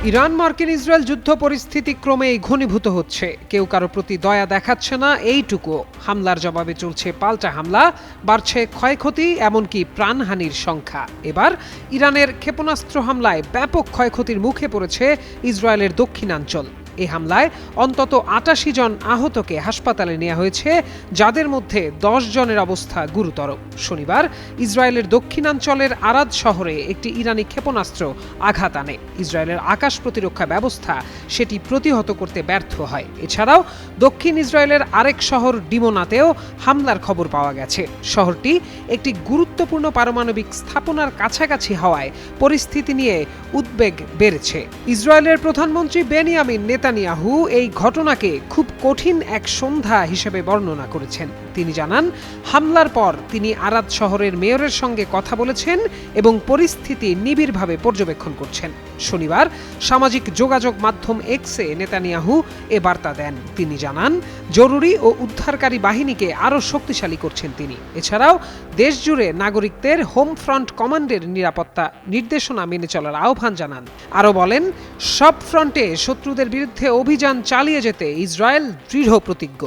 Iran মার্কিন Israel যুদ্ধ পরিস্থিতি ক্রমেই ঘনীভূত হচ্ছে। কেউ কারো প্রতি দয়া দেখাচ্ছে না, এইটুকু। হামলার জবাবে চলছে পাল্টা হামলা, বাড়ছে ক্ষয়ক্ষতি, এমনকি প্রাণহানির সংখ্যা। এবার ইরানের ক্ষেপণাস্ত্র হামলায় ব্যাপক ক্ষয়ক্ষতির মুখে পড়েছে ইসরায়েলের দক্ষিণাঞ্চল। এই হামলায় অন্তত ৮৮ জন আহতকে হাসপাতালে নেওয়া হয়েছে, যাদের মধ্যে ১০ জনের অবস্থা গুরুতর। শনিবার ইসরায়েলের দক্ষিণাঞ্চলের আরাদ শহরে একটি ইরানি ক্ষেপণাস্ত্র আঘাত আনে। ইসরায়েলের আকাশ প্রতিরক্ষা ব্যবস্থা সেটি প্রতিহত করতে ব্যর্থ হয়। এছাড়াও দক্ষিণ ইসরায়েলের আরেক শহর ডিমোনাতেও হামলার খবর পাওয়া গেছে। শহরটি একটি গুরুত্বপূর্ণ পারমাণবিক স্থাপনার কাছাকাছি হওয়ায় পরিস্থিতি নিয়ে উদ্বেগ বেড়েছে। ইসরায়েলের প্রধানমন্ত্রী বেনিয়ামিন নেতানিয়াহু এই ঘটনাকে খুব কঠিন এক সন্ধ্যা হিসেবে বর্ণনা করেছেন। তিনি জানান, হামলার পর তিনি আরাদ শহরের মেয়রের সঙ্গে কথা বলেছেন এবং পরিস্থিতি নিবিড়ভাবে পর্যবেক্ষণ করছেন। শনিবার সামাজিক যোগাযোগ মাধ্যম এক্সে নেতানিয়াহু এ বার্তা দেন। তিনি জানান, জরুরি ও উদ্ধারকারী বাহিনীকে আরও শক্তিশালী করছেন তিনি। এছাড়াও দেশজুড়ে নাগরিকদের হোম ফ্রন্ট কমান্ডের নিরাপত্তা নির্দেশনা মেনে চলার আহ্বান জানান। আরও বলেন, সব ফ্রন্টে শত্রুদের বিরুদ্ধে অভিযান চালিয়ে যেতে ইসরায়েল দৃঢ় প্রতিজ্ঞ।